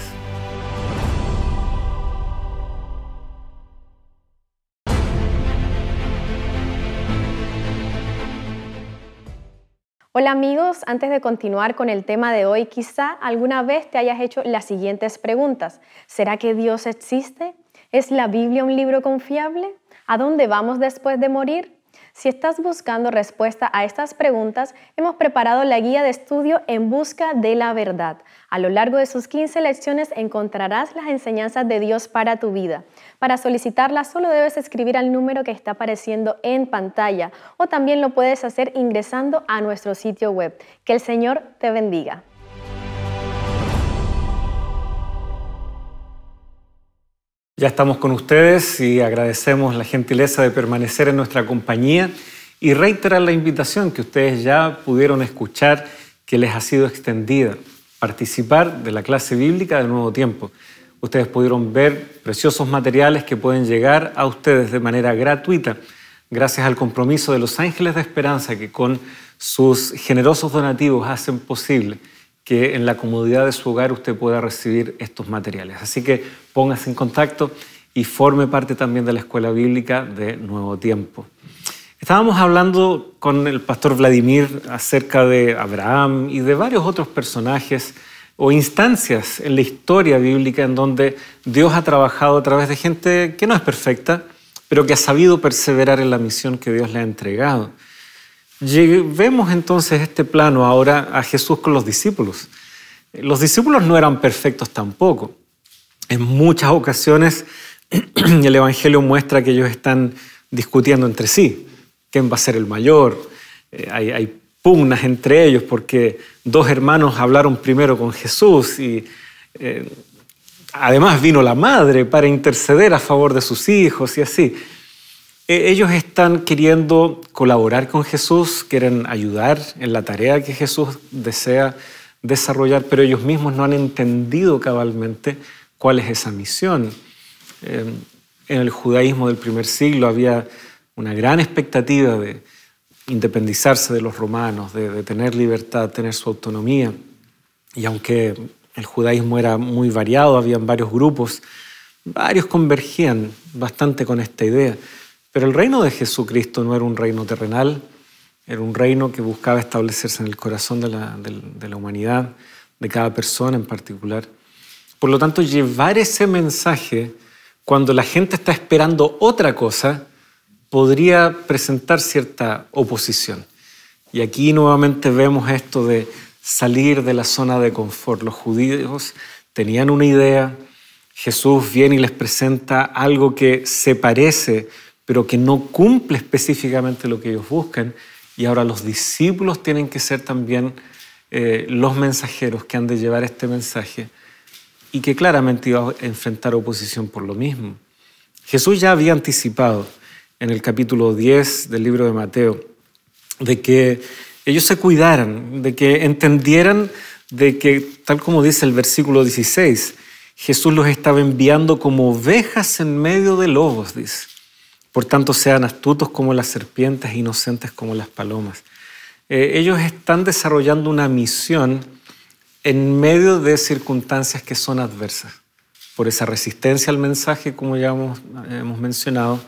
Hola amigos, antes de continuar con el tema de hoy, quizá alguna vez te hayas hecho las siguientes preguntas. ¿Será que Dios existe? ¿Es la Biblia un libro confiable? ¿A dónde vamos después de morir? Si estás buscando respuesta a estas preguntas, hemos preparado la guía de estudio En Busca de la Verdad. A lo largo de sus 15 lecciones encontrarás las enseñanzas de Dios para tu vida. Para solicitarla solo debes escribir al número que está apareciendo en pantalla o también lo puedes hacer ingresando a nuestro sitio web. Que el Señor te bendiga. Ya estamos con ustedes y agradecemos la gentileza de permanecer en nuestra compañía y reiterar la invitación que ustedes ya pudieron escuchar que les ha sido extendida, participar de la clase bíblica de Nuevo Tiempo. Ustedes pudieron ver preciosos materiales que pueden llegar a ustedes de manera gratuita gracias al compromiso de los Ángeles de Esperanza que con sus generosos donativos hacen posible que en la comodidad de su hogar usted pueda recibir estos materiales. Así que póngase en contacto y forme parte también de la Escuela Bíblica de Nuevo Tiempo. Estábamos hablando con el pastor Vladimir acerca de Abraham y de varios otros personajes o instancias en la historia bíblica en donde Dios ha trabajado a través de gente que no es perfecta, pero que ha sabido perseverar en la misión que Dios le ha entregado. Vemos entonces este plano ahora a Jesús con los discípulos. Los discípulos no eran perfectos tampoco. En muchas ocasiones el Evangelio muestra que ellos están discutiendo entre sí. ¿Quién va a ser el mayor? Hay pugnas entre ellos porque dos hermanos hablaron primero con Jesús y además vino la madre para interceder a favor de sus hijos y así. Ellos están queriendo colaborar con Jesús, quieren ayudar en la tarea que Jesús desea desarrollar, pero ellos mismos no han entendido cabalmente cuál es esa misión. En el judaísmo del primer siglo había una gran expectativa de independizarse de los romanos, de tener libertad, tener su autonomía. Y aunque el judaísmo era muy variado, habían varios grupos, varios convergían bastante con esta idea. Pero el reino de Jesucristo no era un reino terrenal, era un reino que buscaba establecerse en el corazón de la humanidad, de cada persona en particular. Por lo tanto, llevar ese mensaje cuando la gente está esperando otra cosa podría presentar cierta oposición. Y aquí nuevamente vemos esto de salir de la zona de confort. Los judíos tenían una idea, Jesús viene y les presenta algo que se parece, pero que no cumple específicamente lo que ellos buscan. Y ahora los discípulos tienen que ser también los mensajeros que han de llevar este mensaje y que claramente iba a enfrentar oposición por lo mismo. Jesús ya había anticipado en el capítulo 10 del libro de Mateo de que ellos se cuidaran, de que entendieran de que, tal como dice el versículo 16, Jesús los estaba enviando como ovejas en medio de lobos, dice. Por tanto, sean astutos como las serpientes, inocentes como las palomas. Ellos están desarrollando una misión en medio de circunstancias que son adversas, por esa resistencia al mensaje, como ya hemos mencionado,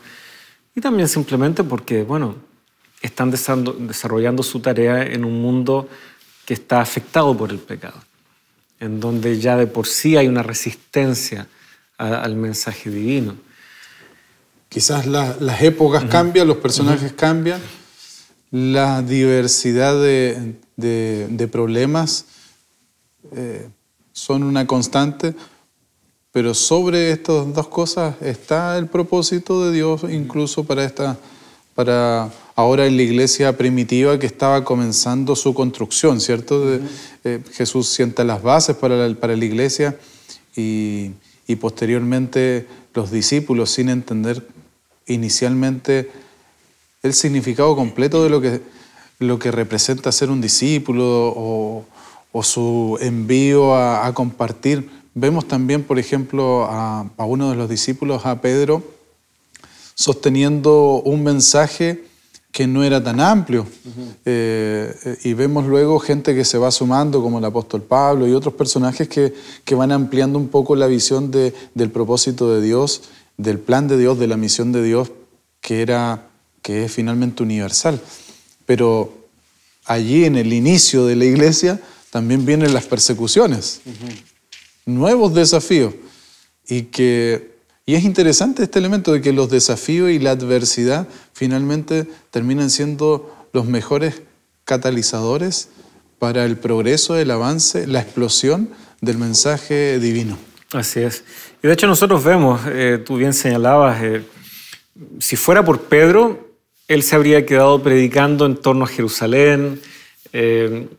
y también simplemente porque, bueno, están desarrollando su tarea en un mundo que está afectado por el pecado, en donde ya de por sí hay una resistencia al mensaje divino. Quizás las épocas cambian, los personajes cambian, la diversidad de problemas son una constante, pero sobre estas dos cosas está el propósito de Dios, incluso para ahora en la iglesia primitiva que estaba comenzando su construcción, ¿cierto? Jesús sienta las bases para la iglesia y posteriormente los discípulos, sin entender inicialmente el significado completo de lo que representa ser un discípulo o su envío a compartir. Vemos también, por ejemplo, a uno de los discípulos, a Pedro, sosteniendo un mensaje que no era tan amplio. Y vemos luego gente que se va sumando, como el apóstol Pablo y otros personajes que van ampliando un poco la visión del propósito de Dios, del plan de Dios, de la misión de Dios, que es finalmente universal. Pero allí en el inicio de la iglesia también vienen las persecuciones, nuevos desafíos. Y es interesante este elemento de que los desafíos y la adversidad finalmente terminan siendo los mejores catalizadores para el progreso, el avance, la explosión del mensaje divino. Así es. Y de hecho nosotros vemos, tú bien señalabas, si fuera por Pedro, él se habría quedado predicando en torno a Jerusalén,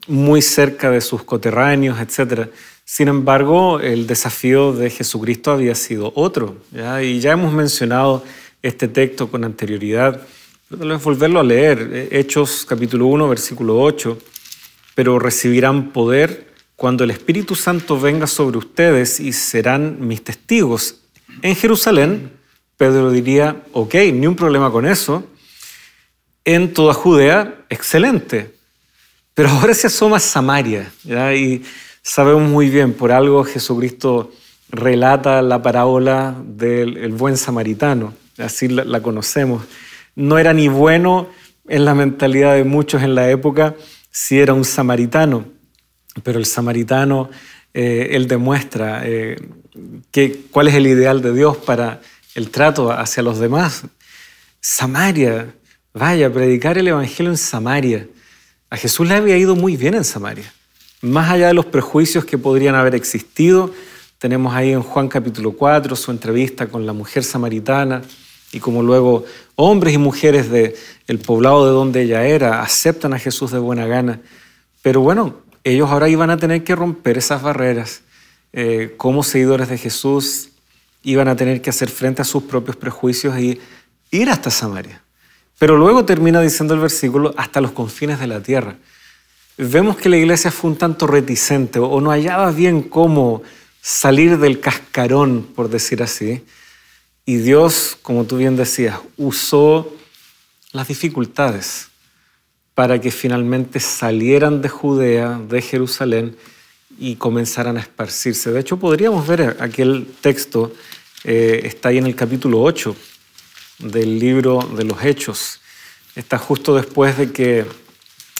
muy cerca de sus coterráneos, etc. Sin embargo, el desafío de Jesucristo había sido otro, ¿ya? Y ya hemos mencionado este texto con anterioridad, pero tal vez volverlo a leer. Hechos capítulo 1, versículo 8. Pero recibirán poder cuando el Espíritu Santo venga sobre ustedes y serán mis testigos. En Jerusalén, Pedro diría, ok, ni un problema con eso. En toda Judea, excelente. Pero ahora se asoma Samaria, ¿ya? Y sabemos muy bien, por algo Jesucristo relata la parábola del buen samaritano, así la conocemos. No era ni bueno en la mentalidad de muchos en la época si era un samaritano, pero el samaritano, él demuestra cuál es el ideal de Dios para el trato hacia los demás. Samaria, vaya, predicar el evangelio en Samaria. A Jesús le había ido muy bien en Samaria. Más allá de los prejuicios que podrían haber existido, tenemos ahí en Juan capítulo 4 su entrevista con la mujer samaritana y como luego hombres y mujeres del poblado de donde ella era aceptan a Jesús de buena gana. Pero bueno, ellos ahora iban a tener que romper esas barreras. Como seguidores de Jesús iban a tener que hacer frente a sus propios prejuicios y ir hasta Samaria. Pero luego termina diciendo el versículo, hasta los confines de la tierra. Vemos que la iglesia fue un tanto reticente o no hallaba bien cómo salir del cascarón, por decir así. Y Dios, como tú bien decías, usó las dificultades para que finalmente salieran de Judea, de Jerusalén y comenzaran a esparcirse. De hecho, podríamos ver aquel texto, está ahí en el capítulo 8 del libro de los Hechos. Está justo después de que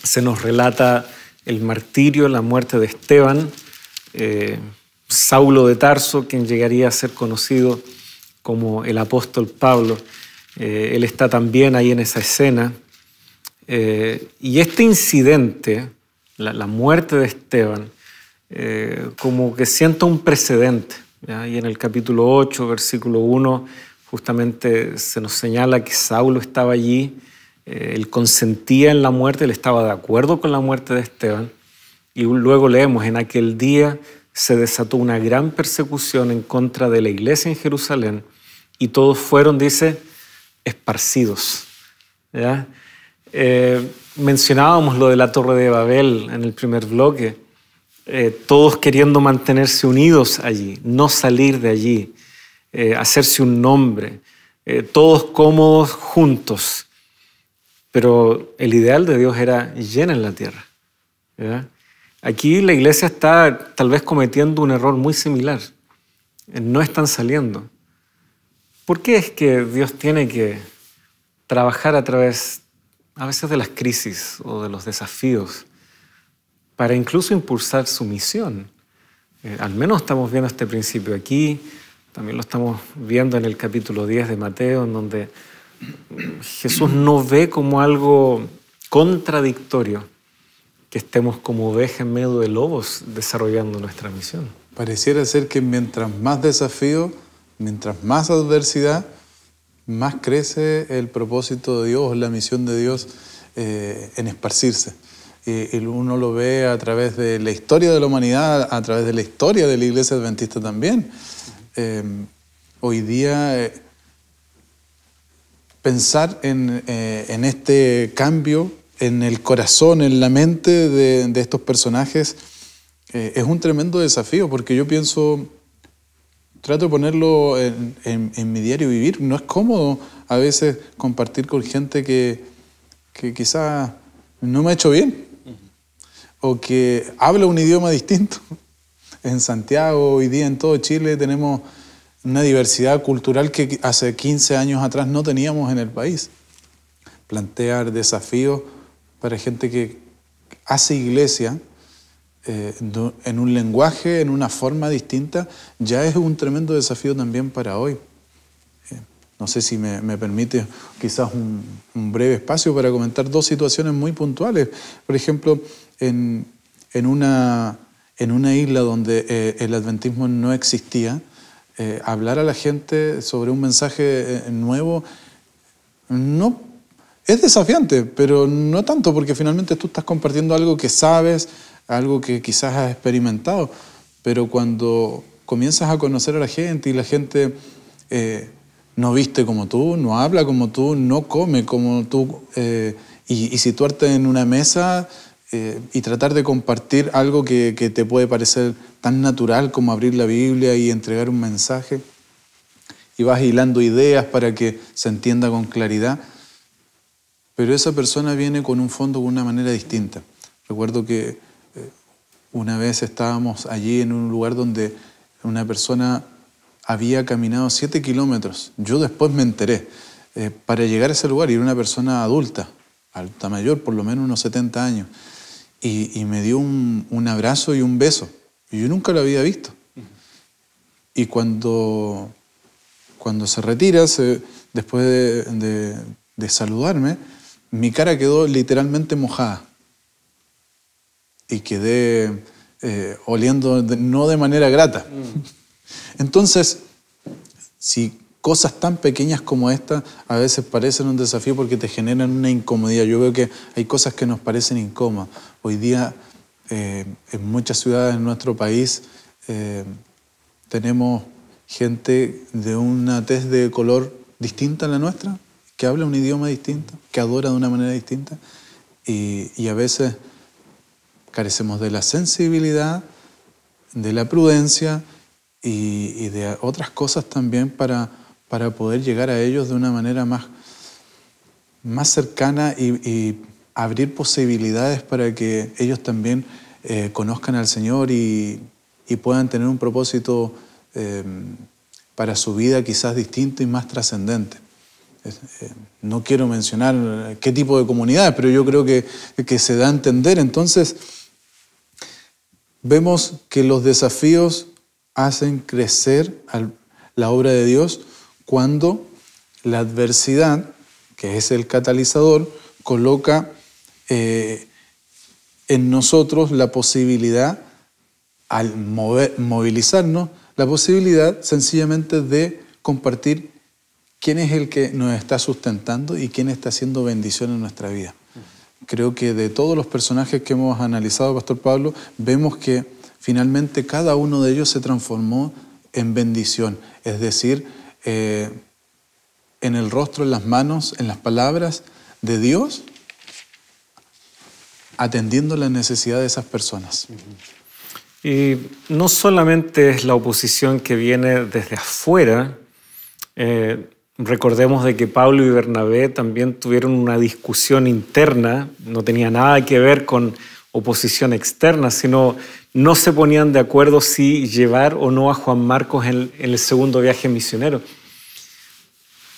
se nos relata el martirio, la muerte de Esteban, Saulo de Tarso, quien llegaría a ser conocido como el apóstol Pablo. Él está también ahí en esa escena. Y este incidente, la muerte de Esteban, como que sienta un precedente, ¿ya? Y en el capítulo 8, versículo 1, Justamente se nos señala que Saulo estaba allí, él consentía en la muerte, él estaba de acuerdo con la muerte de Esteban. Y luego leemos, en aquel día se desató una gran persecución en contra de la iglesia en Jerusalén y todos fueron, dice, esparcidos. ¿Ya? Mencionábamos lo de la Torre de Babel en el primer bloque, todos queriendo mantenerse unidos allí, no salir de allí, hacerse un nombre, todos cómodos juntos. Pero el ideal de Dios era llena en la tierra. ¿Ya? Aquí la iglesia está tal vez cometiendo un error muy similar. No están saliendo. ¿Por qué es que Dios tiene que trabajar a través, a veces, de las crisis o de los desafíos para incluso impulsar su misión? Al menos estamos viendo este principio aquí, también lo estamos viendo en el capítulo 10 de Mateo, en donde Jesús no ve como algo contradictorio que estemos como ovejas en medio de lobos desarrollando nuestra misión. Pareciera ser que mientras más desafío, mientras más adversidad, más crece el propósito de Dios, la misión de Dios en esparcirse. Y uno lo ve a través de la historia de la humanidad, a través de la historia de la Iglesia Adventista también. Hoy día pensar en este cambio en el corazón, en la mente de estos personajes es un tremendo desafío, porque yo pienso, trato de ponerlo en mi diario vivir. No es cómodo a veces compartir con gente que quizás no me ha hecho bien o que habla un idioma distinto. En Santiago, hoy día en todo Chile, tenemos una diversidad cultural que hace 15 años atrás no teníamos en el país. Plantear desafíos para gente que hace iglesia en un lenguaje, en una forma distinta, ya es un tremendo desafío también para hoy. No sé si me permite quizás un breve espacio para comentar dos situaciones muy puntuales. Por ejemplo, en una isla donde el adventismo no existía, hablar a la gente sobre un mensaje nuevo no es desafiante, pero no tanto, porque finalmente tú estás compartiendo algo que sabes, algo que quizás has experimentado, pero cuando comienzas a conocer a la gente y la gente no viste como tú, no habla como tú, no come como tú, y situarte en una mesa y tratar de compartir algo que te puede parecer tan natural como abrir la Biblia y entregar un mensaje, y vas hilando ideas para que se entienda con claridad, pero esa persona viene con un fondo, con una manera distinta. Recuerdo que una vez estábamos allí en un lugar donde una persona había caminado 7 kilómetros. Yo después me enteré para llegar a ese lugar, y era una persona adulta mayor, por lo menos unos 70 años. Y me dio un abrazo y un beso. Y yo nunca lo había visto. Y cuando se retira, después de saludarme, mi cara quedó literalmente mojada. Y quedé oliendo no de manera grata. Entonces, si cosas tan pequeñas como esta a veces parecen un desafío porque te generan una incomodidad. Yo veo que hay cosas que nos parecen incómodas. Hoy día, en muchas ciudades de nuestro país, tenemos gente de una tez de color distinta a la nuestra, que habla un idioma distinto, que adora de una manera distinta, y a veces carecemos de la sensibilidad, de la prudencia y de otras cosas también para poder llegar a ellos de una manera más cercana y abrir posibilidades para que ellos también conozcan al Señor y puedan tener un propósito para su vida quizás distinto y más trascendente. No quiero mencionar qué tipo de comunidades, pero yo creo que se da a entender. Entonces, vemos que los desafíos hacen crecer la obra de Dios cuando la adversidad, que es el catalizador, coloca en nosotros la posibilidad, al movilizarnos, la posibilidad sencillamente de compartir quién es el que nos está sustentando y quién está haciendo bendición en nuestra vida. Creo que de todos los personajes que hemos analizado, Pastor Pablo, vemos que finalmente cada uno de ellos se transformó en bendición, es decir, en el rostro, en las manos, en las palabras de Dios, atendiendo las necesidades de esas personas. Y no solamente es la oposición que viene desde afuera, recordemos de que Pablo y Bernabé también tuvieron una discusión interna, no tenía nada que ver con oposición externa, sino no se ponían de acuerdo si llevar o no a Juan Marcos en el segundo viaje misionero.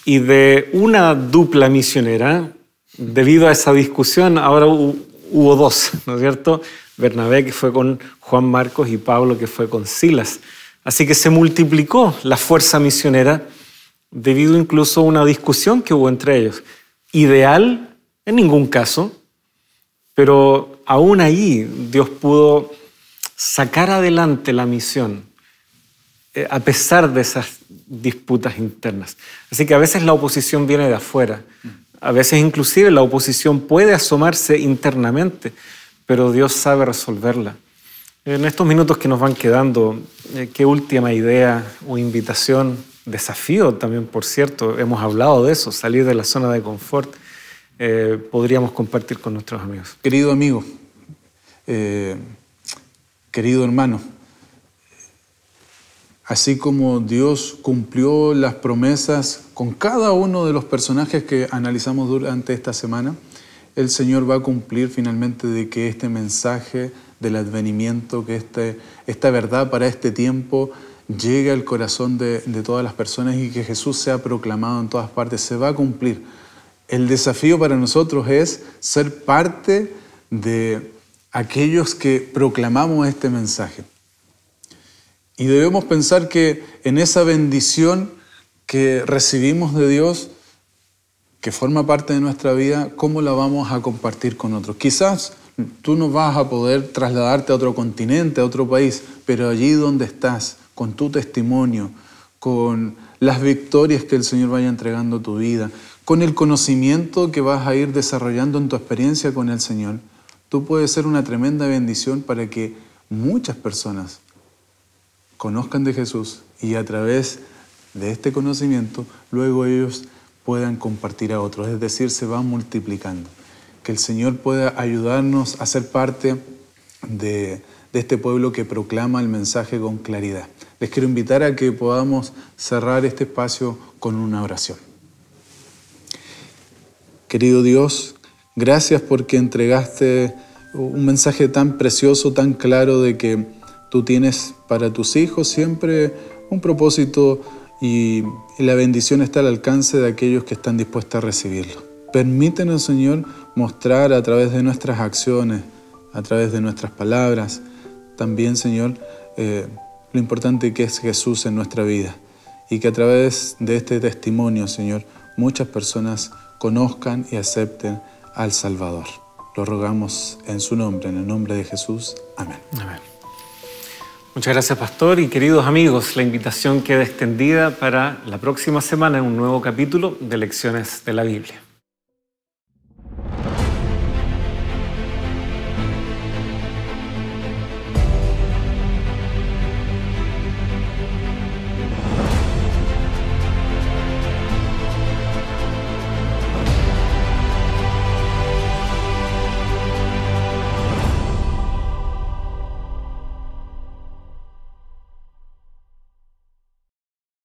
Y de una dupla misionera, debido a esa discusión, ahora hubo dos, ¿no es cierto? Bernabé, que fue con Juan Marcos, y Pablo, que fue con Silas. Así que se multiplicó la fuerza misionera debido incluso a una discusión que hubo entre ellos. Ideal en ningún caso, pero aún ahí Dios pudo sacar adelante la misión a pesar de esas disputas internas. Así que a veces la oposición viene de afuera, a veces inclusive la oposición puede asomarse internamente, pero Dios sabe resolverla. En estos minutos que nos van quedando, ¿qué última idea o invitación, desafío también, por cierto, hemos hablado de eso, salir de la zona de confort, podríamos compartir con nuestros amigos? Querido amigo, querido hermano, así como Dios cumplió las promesas con cada uno de los personajes que analizamos durante esta semana, el Señor va a cumplir finalmente de que este mensaje del advenimiento, que esta verdad para este tiempo llegue al corazón de todas las personas y que Jesús sea proclamado en todas partes. Se va a cumplir. El desafío para nosotros es ser parte de aquellos que proclamamos este mensaje. Y debemos pensar que en esa bendición que recibimos de Dios, que forma parte de nuestra vida, ¿cómo la vamos a compartir con otros? Quizás tú no vas a poder trasladarte a otro continente, a otro país, pero allí donde estás, con tu testimonio, con las victorias que el Señor vaya entregando a tu vida, con el conocimiento que vas a ir desarrollando en tu experiencia con el Señor, tú puedes ser una tremenda bendición para que muchas personas conozcan de Jesús y a través de este conocimiento luego ellos puedan compartir a otros, es decir, se va multiplicando. Que el Señor pueda ayudarnos a ser parte de este pueblo que proclama el mensaje con claridad. Les quiero invitar a que podamos cerrar este espacio con una oración. Querido Dios, gracias porque entregaste un mensaje tan precioso, tan claro de que tú tienes para tus hijos siempre un propósito y la bendición está al alcance de aquellos que están dispuestos a recibirlo. Permítenos, Señor, mostrar a través de nuestras acciones, a través de nuestras palabras, también, Señor, lo importante que es Jesús en nuestra vida y que a través de este testimonio, Señor, muchas personas conozcan y acepten al Salvador. Lo rogamos en su nombre, en el nombre de Jesús. Amén. Amén. Muchas gracias, pastor. Y queridos amigos, la invitación queda extendida para la próxima semana en un nuevo capítulo de Lecciones de la Biblia.